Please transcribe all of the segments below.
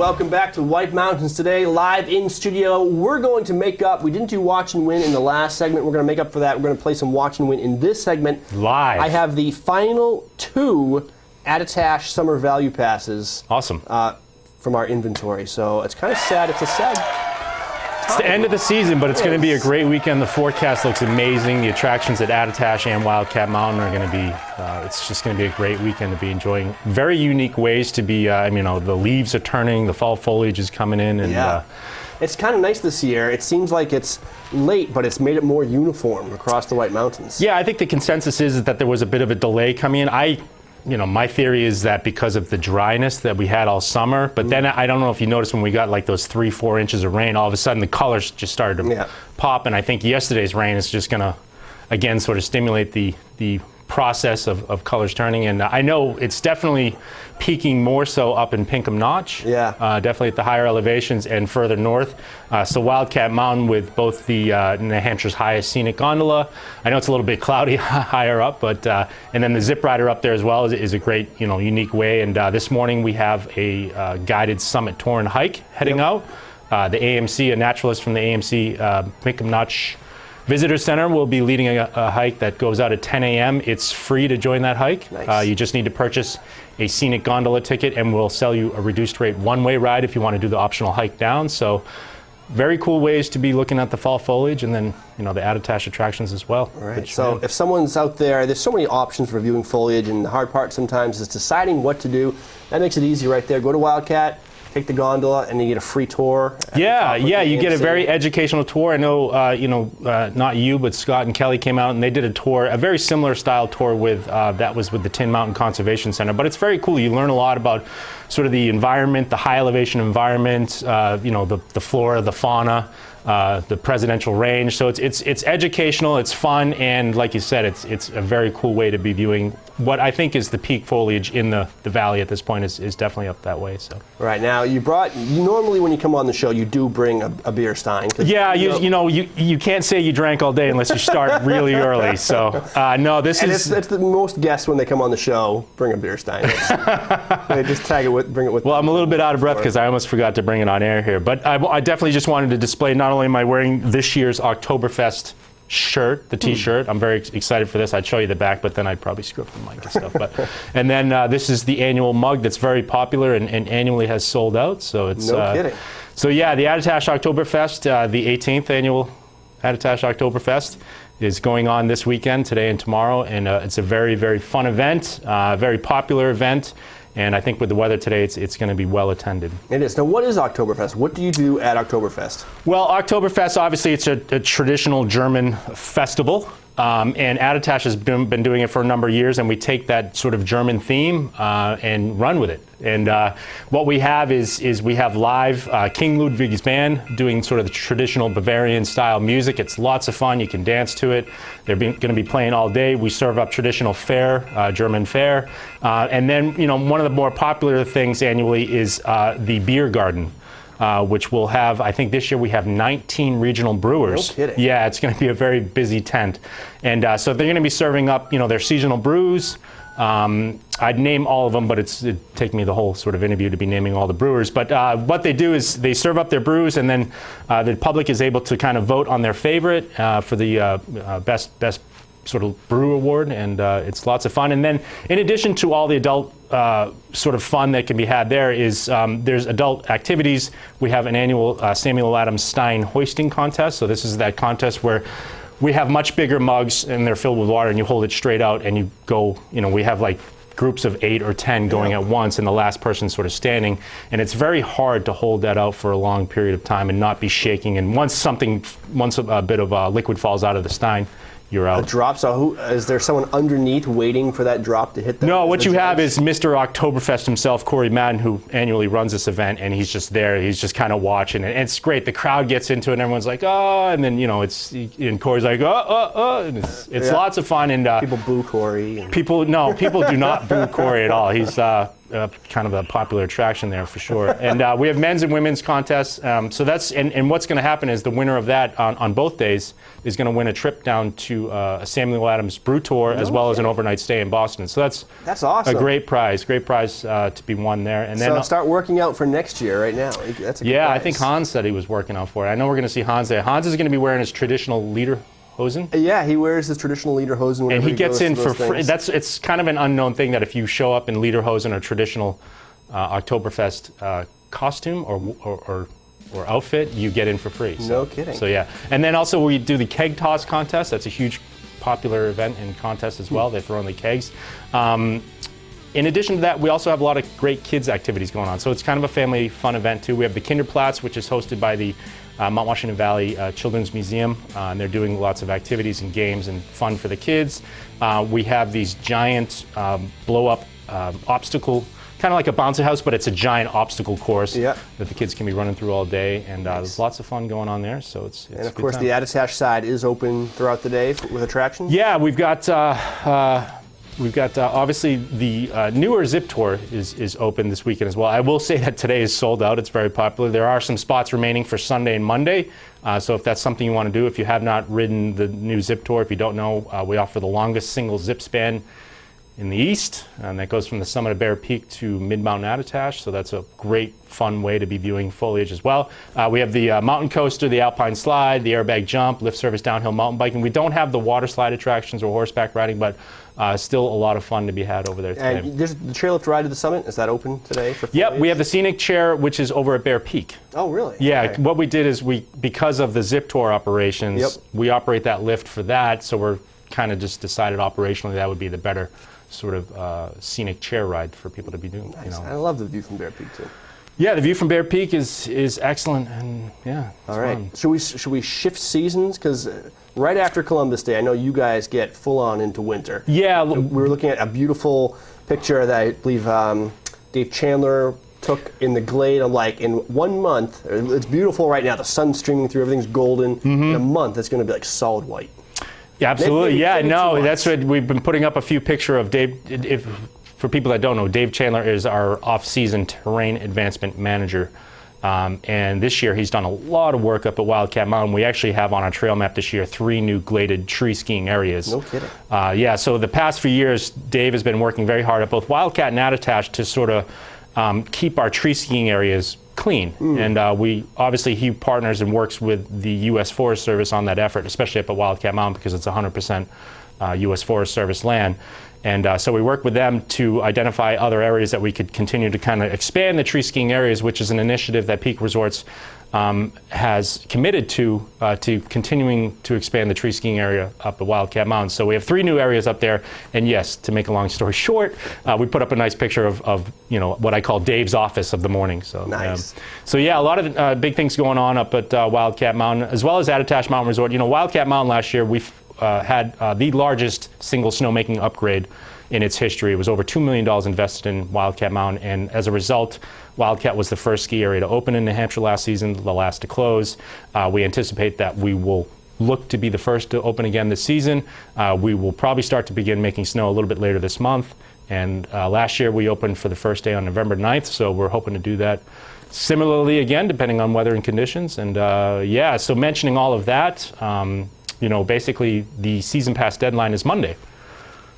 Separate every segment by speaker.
Speaker 1: welcome back to White Mountains today, live in studio. We're going to make up, we didn't do Watch and Win in the last segment, we're going to make up for that. We're going to play some Watch and Win in this segment.
Speaker 2: Live.
Speaker 1: I have the final 2 Attitash Summer Value Passes.
Speaker 2: Awesome.
Speaker 1: From our inventory, so it's kind of sad. It's a sad
Speaker 2: It's the end of the season, but it's going to be a great weekend. The forecast looks amazing. The attractions at Attitash and Wildcat Mountain are going to be, it's just going to be a great weekend to be enjoying. Very unique ways to be, the leaves are turning, the fall foliage is coming in. And,
Speaker 1: it's kind of nice this year. It seems like it's late, but it's made it more uniform across the White Mountains.
Speaker 2: Yeah, I think the consensus is that there was a bit of a delay coming in. My theory is that because of the dryness that we had all summer, but then I don't know if you noticed when we got like those 3-4 inches of rain, all of a sudden the colors just started to pop, and I think yesterday's rain is just gonna, again, sort of stimulate the process of colors turning, and I know it's definitely peaking more so up in Pinkham Notch, definitely at the higher elevations and further north. So Wildcat Mountain with both the New Hampshire's highest Scenic Gondola. I know it's a little bit cloudy higher up, but and then the zip rider up there as well is a great, unique way. And this morning we have a guided summit tour and hike heading out. The AMC, a naturalist from the AMC Pinkham Notch Visitor Center will be leading a hike that goes out at 10 a.m. It's free to join that hike. Nice. You just need to purchase a Scenic Gondola ticket, and we'll sell you a reduced rate one-way ride if you want to do the optional hike down. So very cool ways to be looking at the fall foliage, and then the Attitash attractions as well.
Speaker 1: All right. So if someone's out there's so many options for viewing foliage, and the hard part sometimes is deciding what to do. That makes it easy right there. Go to Wildcat, take the gondola, and you get a free tour.
Speaker 2: You get a very educational tour. I know, not you, but Scott and Kelly came out and they did a tour, a very similar style tour with that was with the Tin Mountain Conservation Center. But it's very cool. You learn a lot about sort of the environment, the high elevation environment, the flora, the fauna, the presidential range. So it's educational, it's fun, and like you said, it's a very cool way to be viewing what I think is the peak foliage in the valley at this point is definitely up that way. So
Speaker 1: right now, you normally when you come on the show, you do bring a beer stein.
Speaker 2: Yeah, you can't say you drank all day unless you start really early. So no, it's
Speaker 1: the most guests when they come on the show bring a beer stein. They just bring it with.
Speaker 2: Well, I'm a little bit out of breath because I almost forgot to bring it on air here, but I definitely just wanted to display. Not only am I wearing this year's Oktoberfest shirt, the T-shirt. I'm very excited for this. I'd show you the back, but then I'd probably screw up the mic and stuff. And then this is the annual mug that's very popular and annually has sold out. So it's
Speaker 1: no kidding.
Speaker 2: So yeah, the Attitash Oktoberfest, the 18th annual Attitash Oktoberfest is going on this weekend, today and tomorrow, and it's a very, very fun event, very popular event. And I think with the weather today, it's going to be well attended.
Speaker 1: It is. Now, what is Oktoberfest? What do you do at Oktoberfest?
Speaker 2: Well, Oktoberfest, obviously, it's a traditional German festival. And Attitash has been doing it for a number of years, and we take that sort of German theme and run with it. And what we have is we have live King Ludwig's band doing sort of the traditional Bavarian style music. It's lots of fun. You can dance to it. They're going to be playing all day. We serve up traditional fare, German fare. And then, one of the more popular things annually is the Biergarten. Which will have, I think this year we have 19 regional brewers.
Speaker 1: No kidding.
Speaker 2: Yeah, it's going to be a very busy tent. And so they're going to be serving up, their seasonal brews. I'd name all of them, but it'd take me the whole sort of interview to be naming all the brewers. But what they do is they serve up their brews, and then the public is able to kind of vote on their favorite for the best sort of brew award, and it's lots of fun. And then in addition to all the adult sort of fun that can be had there's adult activities. We have an annual Samuel Adams Stein Hoisting contest. So this is that contest where we have much bigger mugs and they're filled with water, and you hold it straight out and you go, we have like groups of 8 or 10 going at once, and the last person sort of standing. And it's very hard to hold that out for a long period of time and not be shaking. And once a bit of liquid falls out of the stein, you're out.
Speaker 1: A drop? So is there someone underneath waiting for that drop to hit them?
Speaker 2: No, what you have is Mr. Oktoberfest himself, Corey Madden, who annually runs this event, and he's just there. He's just kind of watching it. And it's great. The crowd gets into it, and everyone's like, oh, and then, and Corey's like, oh. And it's lots of fun. And
Speaker 1: people boo Corey.
Speaker 2: People do not boo Corey at all. He's kind of a popular attraction there for sure. And we have men's and women's contests. So that's and what's going to happen is the winner of that on both days is going to win a trip down to a Samuel Adams brew tour as well as an overnight stay in Boston. So that's
Speaker 1: awesome.
Speaker 2: A great prize to be won there. And then
Speaker 1: so start working out for next year right now. That's a good prize.
Speaker 2: I think Hans said he was working out for it. I know we're going to see Hans there. Hans is going to be wearing his traditional lederhosen.
Speaker 1: Yeah, he wears his traditional lederhosen.
Speaker 2: And he gets in for free. It's kind of an unknown thing that if you show up in lederhosen or traditional Oktoberfest costume or outfit, you get in for free. So,
Speaker 1: no kidding.
Speaker 2: So yeah, and then also we do the keg toss contest. That's a huge popular event and contest as well. They throw in the kegs. In addition to that, we also have a lot of great kids activities going on. So it's kind of a family fun event too. We have the Kinderplatz, which is hosted by the Mount Washington Valley Children's Museum, and they're doing lots of activities and games and fun for the kids. We have these giant blow-up obstacle, kind of like a bouncy house, but it's a giant obstacle course that the kids can be running through all day, and there's lots of fun going on there. So it's
Speaker 1: and of course the Attitash side is open throughout the day with attractions.
Speaker 2: Yeah, we've got obviously the newer Zip Tour is open this weekend as well. I will say that today is sold out. It's very popular. There are some spots remaining for Sunday and Monday. So if that's something you want to do, if you have not ridden the new Zip Tour, if you don't know, we offer the longest single zip span in the east, and that goes from the summit of Bear Peak to mid-mountain Attitash. So that's a great, fun way to be viewing foliage as well. We have the mountain coaster, the alpine slide, the airbag jump, lift service downhill mountain biking. We don't have the water slide attractions or horseback riding, but still a lot of fun to be had over there today.
Speaker 1: And there's the chairlift ride to the summit. Is that open today for foliage?
Speaker 2: Yep, we have the Scenic chair, which is over at Bear Peak.
Speaker 1: Oh, really?
Speaker 2: Yeah,
Speaker 1: okay.
Speaker 2: What we did is because of the Zip Tour operations, we operate that lift for that, so we're kind of just decided operationally that would be the better sort of scenic chair ride for people to be doing.
Speaker 1: Nice.
Speaker 2: You know.
Speaker 1: I love the view from Bear Peak too.
Speaker 2: Yeah, the view from Bear Peak is excellent, and yeah.
Speaker 1: All right.
Speaker 2: Fun.
Speaker 1: Should we shift seasons? Because right after Columbus Day, I know you guys get full on into winter.
Speaker 2: Yeah.
Speaker 1: We were looking at a beautiful picture that I believe Dave Chandler took in the glade. I'm like, in 1 month, it's beautiful right now. The sun's streaming through, everything's golden. In a month, it's going to be like solid white.
Speaker 2: Yeah, absolutely.
Speaker 1: Maybe
Speaker 2: That's what we've been putting up a few pictures of Dave. For people that don't know, Dave Chandler is our off-season terrain advancement manager. And this year he's done a lot of work up at Wildcat Mountain. We actually have on our trail map this year 3 new gladed tree skiing areas.
Speaker 1: No kidding.
Speaker 2: Yeah, so the past few years, Dave has been working very hard at both Wildcat and Attitash to sort of keep our tree skiing areas clean. And he partners and works with the U.S. Forest Service on that effort, especially up at Wildcat Mountain because it's 100% U.S. Forest Service land. And so we work with them to identify other areas that we could continue to kind of expand the tree skiing areas, which is an initiative that Peak Resorts has committed to continuing to expand the tree skiing area up at Wildcat Mountain. So we have 3 new areas up there. And yes, to make a long story short, we put up a nice picture of what I call Dave's office of the morning. So
Speaker 1: nice.
Speaker 2: So yeah, a lot of big things going on up at Wildcat Mountain, as well as Attitash Mountain Resort. Wildcat Mountain last year, we've had the largest single snowmaking upgrade in its history. It was over $2 million invested in Wildcat Mountain, and as a result, Wildcat was the first ski area to open in New Hampshire last season, the last to close. We anticipate that we will look to be the first to open again this season. We will probably start to begin making snow a little bit later this month, and last year we opened for the first day on November 9th, so we're hoping to do that similarly again, depending on weather and conditions. And so mentioning all of that, basically the season pass deadline is Monday.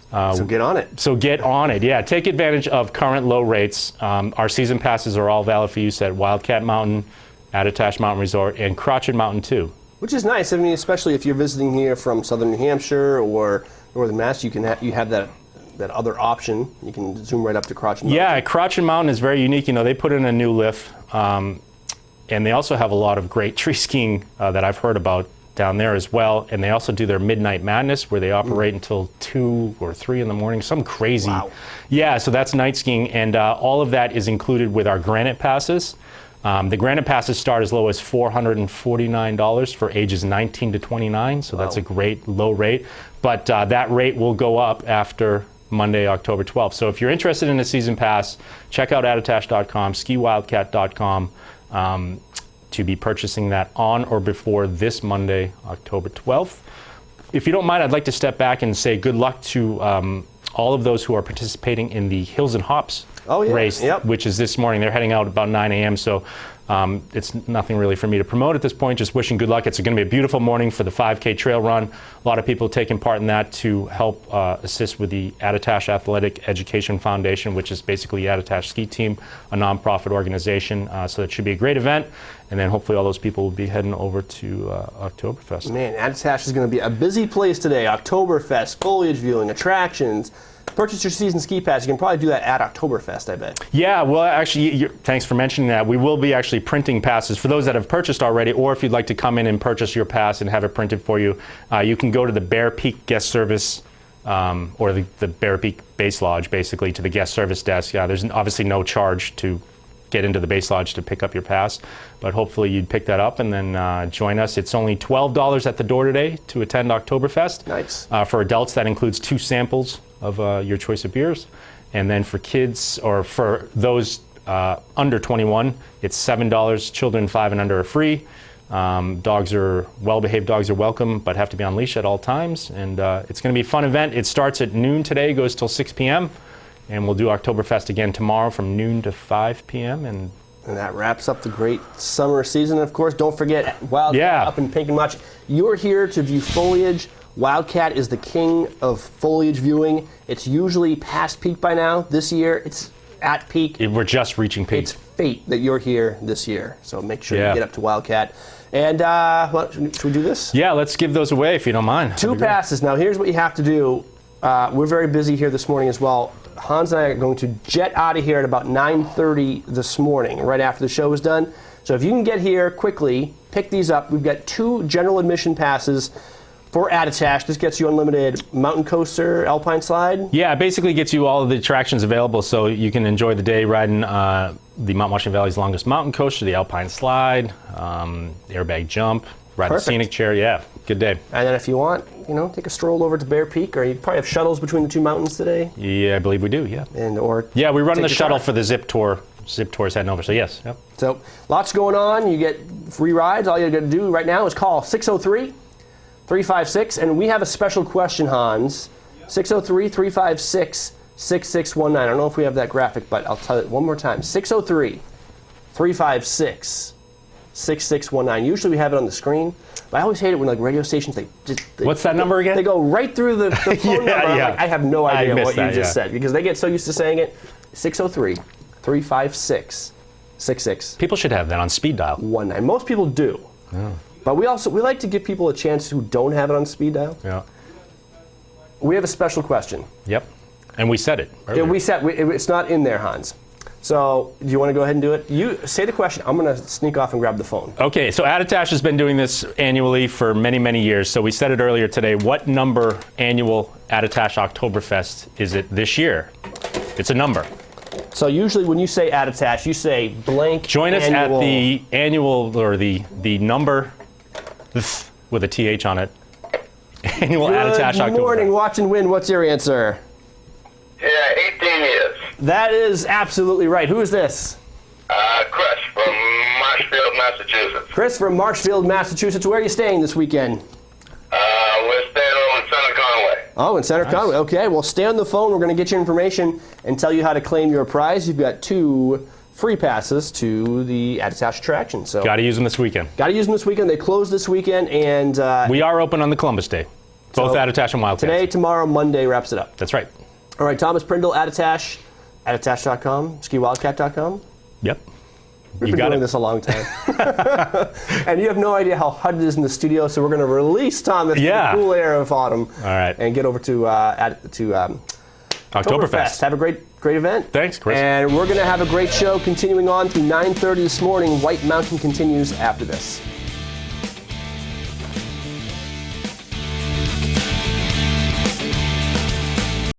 Speaker 1: So get on it.
Speaker 2: So get on it, yeah. Take advantage of current low rates. Our season passes are all valid for use at Wildcat Mountain, Attitash Mountain Resort, and Crotched Mountain too.
Speaker 1: Which is nice. I mean, especially if you're visiting here from southern New Hampshire or northern Mass, you have that other option. You can zoom right up to Crotched Mountain.
Speaker 2: Yeah, Crotched Mountain is very unique. They put in a new lift, and they also have a lot of great tree skiing that I've heard about down there as well. And they also do their Midnight Madness, where they operate until 2 or 3 in the morning, some crazy.
Speaker 1: Wow.
Speaker 2: Yeah, so that's night skiing, and all of that is included with our granite passes. The granite passes start as low as $449 for ages 19 to 29, so that's a great low rate. But that rate will go up after Monday, October 12th. So if you're interested in a season pass, check out attitash.com, skiwildcat.com, to be purchasing that on or before this Monday, October 12th. If you don't mind, I'd like to step back and say good luck to all of those who are participating in the Hills and Hops
Speaker 1: Oh, yeah.
Speaker 2: race,
Speaker 1: Yep.
Speaker 2: which is this morning. They're heading out about 9 a.m. So it's nothing really for me to promote at this point. Just wishing good luck. It's going to be a beautiful morning for the 5K trail run. A lot of people taking part in that to help assist with the Attitash Athletic Education Foundation, which is basically the Attitash Ski Team, a nonprofit organization. So it should be a great event. And then hopefully all those people will be heading over to Oktoberfest.
Speaker 1: Man, Attitash is going to be a busy place today. Oktoberfest, foliage viewing, attractions. Purchase your season ski pass. You can probably do that at Oktoberfest, I bet.
Speaker 2: Yeah, well, actually, thanks for mentioning that. We will be actually printing passes for those that have purchased already, or if you'd like to come in and purchase your pass and have it printed for you, you can go to the Bear Peak Guest Service, or the Bear Peak Base Lodge, basically, to the guest service desk. There's obviously no charge to get into the Base Lodge to pick up your pass, but hopefully you'd pick that up and then join us. It's only $12 at the door today to attend Oktoberfest.
Speaker 1: Nice.
Speaker 2: For adults, that includes 2 samples of your choice of beers. And then for kids, or for those under 21, it's $7. Children 5 and under are free. Well-behaved dogs are welcome, but have to be on leash at all times. And it's going to be a fun event. It starts at noon today, goes till 6 p.m. And we'll do Oktoberfest again tomorrow from noon to 5 p.m. And
Speaker 1: that wraps up the great summer season. Of course, don't forget Wildcat up in Pink and Much. You're here to view foliage. Wildcat is the king of foliage viewing. It's usually past peak by now. This year, it's at peak.
Speaker 2: We're just reaching peak.
Speaker 1: It's fate that you're here this year. So make sure you get up to Wildcat. And should we do this?
Speaker 2: Yeah, let's give those away if you don't mind.
Speaker 1: 2 passes. Now, here's what you have to do. We're very busy here this morning as well. Hans and I are going to jet out of here at about 9:30 this morning, right after the show is done. So if you can get here quickly, pick these up. We've got 2 general admission passes for Attitash. This gets you unlimited mountain coaster, alpine slide.
Speaker 2: Yeah, it basically gets you all of the attractions available so you can enjoy the day riding the Mount Washington Valley's longest mountain coaster, the alpine slide, airbag jump, ride the Scenic chair. Yeah, good day.
Speaker 1: And then if you want, take a stroll over to Bear Peak, or you probably have shuttles between the 2 mountains today.
Speaker 2: Yeah, I believe we do, yeah.
Speaker 1: Yeah,
Speaker 2: we're running the shuttle for the Zip Tour. Zip Tour is heading over, so yes. Yep.
Speaker 1: So lots going on. You get free rides. All you got to do right now is call 603-356, and we have a special question, Hans. 603-356-6619. I don't know if we have that graphic, but I'll tell it one more time. 603-356-6619. Usually we have it on the screen, but I always hate it when radio stations,
Speaker 2: what's that number again?
Speaker 1: They go right through the phone number.
Speaker 2: Yeah.
Speaker 1: I have no idea what you just
Speaker 2: said,
Speaker 1: said, because they get so used to saying it. 603-356-6619.
Speaker 2: People should have that on speed dial.
Speaker 1: Most people do. Yeah. But we like to give people a chance who don't have it on speed dial.
Speaker 2: Yeah.
Speaker 1: We have a special question.
Speaker 2: Yep. And we said it earlier.
Speaker 1: It's not in there, Hans. So, do you want to go ahead and do it? You say the question. I'm going to sneak off and grab the phone. Okay,
Speaker 2: so Attitash has been doing this annually for many, many years. So we said it earlier today. What number annual Attitash Oktoberfest is it this year? It's a number.
Speaker 1: So usually when you say Attitash, you say blank.
Speaker 2: Join us at the annual, or the number with a TH on it. Annual Attitash Oktoberfest.
Speaker 1: Good morning, Watch and Win. What's your answer?
Speaker 3: Yeah, 18 years.
Speaker 1: That is absolutely right. Who is this?
Speaker 3: Chris from Marshfield, Massachusetts.
Speaker 1: Chris from Marshfield, Massachusetts. Where are you staying this weekend?
Speaker 3: We're staying over in Center Conway.
Speaker 1: Oh, in Center Conway. Okay, well, stay on the phone. We're going to get you information and tell you how to claim your prize. You've got 2 free passes to the Attitash attraction. So
Speaker 2: got to use them this weekend.
Speaker 1: They close this weekend, and
Speaker 2: we are open on the Columbus Day. Both Attitash and Wildcat.
Speaker 1: Today, tomorrow, Monday wraps it up.
Speaker 2: That's right.
Speaker 1: All right, Thomas Prindle, Attitash, attitash.com, skiwildcat.com.
Speaker 2: Yep.
Speaker 1: We've been doing this a long time. And you have no idea how hot it is in the studio, so we're going to release Thomas to the cool air of autumn.
Speaker 2: All right.
Speaker 1: And get over to Oktoberfest. Have a great event.
Speaker 2: Thanks, Chris.
Speaker 1: And we're going to have a great show continuing on through 9:30 this morning. White Mountain continues after this.